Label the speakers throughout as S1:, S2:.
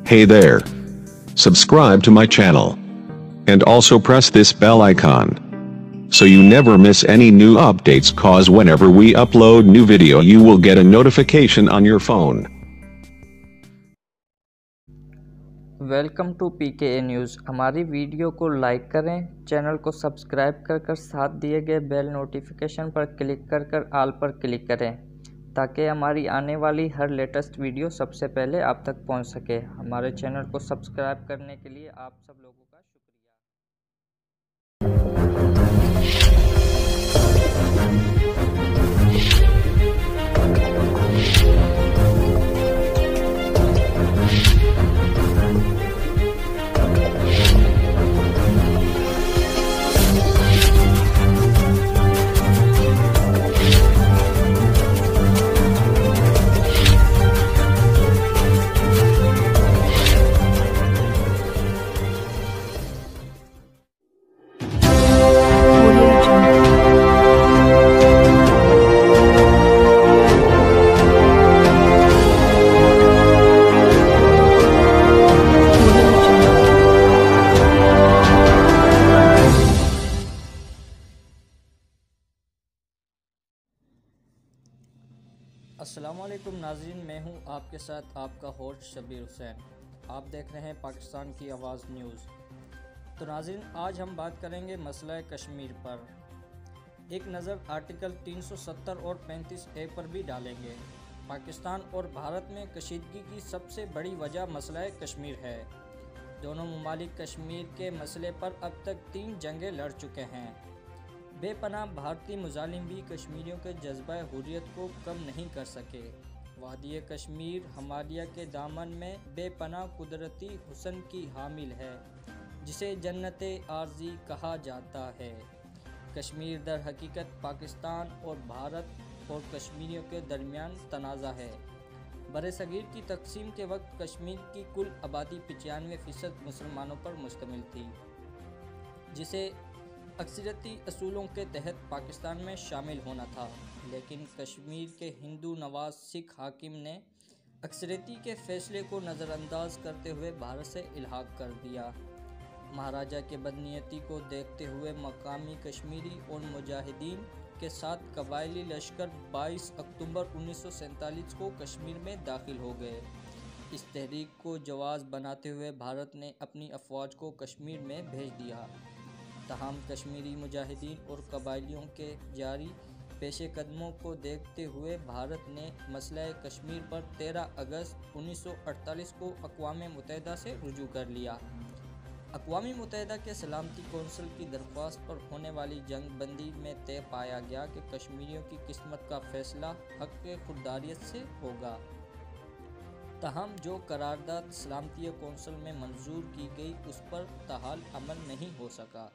S1: Hey there. Subscribe to my channel. And also press this bell icon. So you never miss any new updates, cause whenever we upload new video you will get a notification on your phone.
S2: Welcome to PKA news. हमारी video को like करें, channel को subscribe कर साथ दिए गए bell notification पर click कर ऑल पर क्लिक करें ताकि हमारी आने वाली हर लेटेस्ट वीडियो सबसे पहले आप तक पहुंच सके। हमारे चैनल को सब्सक्राइब करने के लिए आप सब लोगों का अस्सलामुअलैकुम नाज़रीन, मैं हूं आपके साथ आपका होस्ट शबीर हुसैन। आप देख रहे हैं पाकिस्तान की आवाज़ न्यूज़। तो नाज़रीन, आज हम बात करेंगे मसला कश्मीर पर। एक नज़र आर्टिकल 370 और 35A पर भी डालेंगे। पाकिस्तान और भारत में कशीदगी की सबसे बड़ी वजह मसला कश्मीर है। दोनों ममालिक कश्मीर के मसले पर अब तक 3 जंगें लड़ चुके हैं। बेपनाह भारतीय मुजालिम भी कश्मीरियों के जज्बा हुर्रियत को कम नहीं कर सके। वादी कश्मीर हिमालय के दामन में बेपनाह कुदरती हुस्न की हामिल है, जिसे जन्नत आर्जी कहा जाता है। कश्मीर दर हकीकत पाकिस्तान और भारत और कश्मीरियों के दरमियान तनाज़ा है। बरसगीर की तकसीम के वक्त कश्मीर की कुल आबादी 95% मुसलमानों पर मुश्तमिल थी, जिसे अक्सरियती असूलों के तहत पाकिस्तान में शामिल होना था। लेकिन कश्मीर के हिंदू नवाज सिख हाकिम ने अक्सरियती के फैसले को नज़रअंदाज करते हुए भारत से इल्हाक कर दिया। महाराजा के बदनीयती को देखते हुए मकामी कश्मीरी और मुजाहिदीन के साथ कबायली लश्कर 22 अक्टूबर 1947 को कश्मीर में दाखिल हो गए। इस तहरीक को जवाज़ बनाते हुए भारत ने अपनी अफवाज को कश्मीर में भेज दिया। तमाम कश्मीरी मुजाहिदीन और कबायलियों के जारी पेशे कदमों को देखते हुए भारत ने मसला कश्मीर पर 13 अगस्त 1948 को अक़वाम मुत्तहिदा से रुजू कर लिया। अक़वाम मुत्तहिदा के सलामती कौंसिल की दरख्वास्त पर होने वाली जंग बंदी में तय पाया गया कि कश्मीरियों की किस्मत का फैसला हक़ खुददारियत से होगा। तहम जो करारदाद सलामती कौंसिल में मंजूर की गई उस पर ताहाल अमल नहीं हो सका।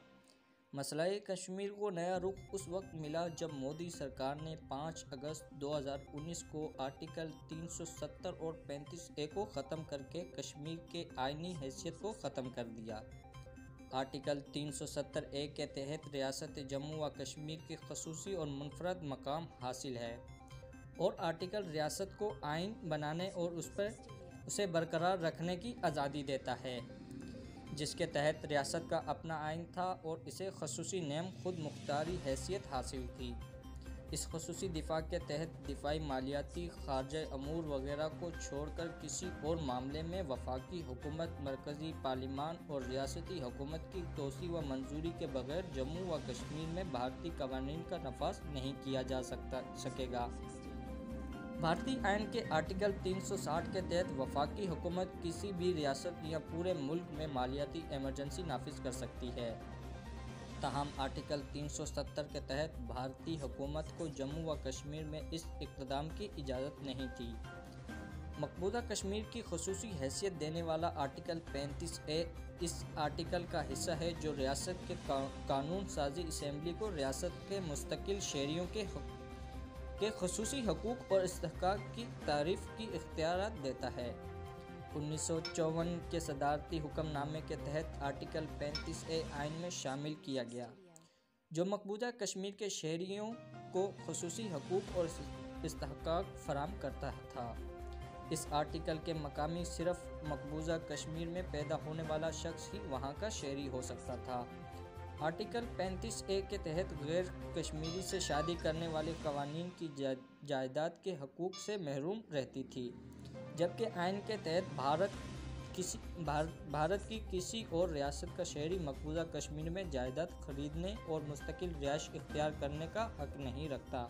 S2: मसला कश्मीर को नया रुख उस वक्त मिला जब मोदी सरकार ने 5 अगस्त 2019 को आर्टिकल 370 और 35A को ख़त्म करके कश्मीर के आइनी हैसियत को ख़त्म कर दिया। आर्टिकल 370A के तहत रियासत जम्मू व कश्मीर के खसूसी और मुनफरद मकाम हासिल है, और आर्टिकल रियासत को आइन बनाने और उसे बरकरार रखने की आज़ादी देता है, जिसके तहत रियासत का अपना आइन था और इसे खसूसी नेम खुद मुख्तारी हैसियत हासिल थी। इस खसूसी दिफा के तहत दिफाई, मालियाती, खारजा अमूर वगैरह को छोड़कर किसी और मामले में वफाकी हुकूमत, मरकज़ी पार्लिमान और रियासती हुकूमत की तोसी व मंजूरी के बगैर जम्मू व कश्मीर में भारतीय कवानीन का नफाज नहीं किया जा सकेगा। भारतीय आइन के आर्टिकल 360 के तहत वफाकी हुकूमत किसी भी रियासत या पूरे मुल्क में मालियाती इमरजेंसी नाफिज कर सकती है। ताहम आर्टिकल 370 के तहत भारतीय हुकूमत को जम्मू व कश्मीर में इस इक़्तिदाम की इजाज़त नहीं थी। मकबूजा कश्मीर की खसूसी हैसियत देने वाला आर्टिकल 35A इस आर्टिकल का हिस्सा है, जो रियासत के कानून साजी असम्बली को रियासत के मुस्तकिल शहरियों के खसूसी हकूक़ और इस्तेहकाक की तारीफ़ की इख्तियारात देता है। 1954 के सदारती हुक्मनामे के तहत आर्टिकल 35A आइन में शामिल किया गया, जो मकबूजा कश्मीर के शहरियों को खसूसी हकूक़ और इस्तेहकाक फराम करता था। اس آرٹیکل کے مقامی صرف مقبوضہ کشمیر میں پیدا ہونے والا شخص ہی وہاں کا شہری ہو سکتا تھا۔ آرٹیکل 35A کے تحت غیر کشمیری سے شادی کرنے والے قوانین کی جائیداد کے حقوق سے محروم رہتی تھی، جبکہ آئین کے تحت بھارت کی کسی اور ریاست کا شہری مقبوضہ کشمیر میں جائیداد خریدنے اور مستقل رہائش اختیار کرنے کا حق نہیں رکھتا۔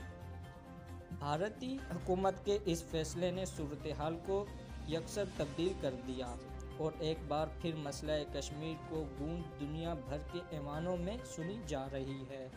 S2: بھارتی حکومت کے اس فیصلے نے صورتحال کو یکسر تبدیل کر دیا اور ایک بار پھر مسئلہ کشمیر کو گونج دنیا بھر کے ایوانوں میں سنی جا رہی ہے۔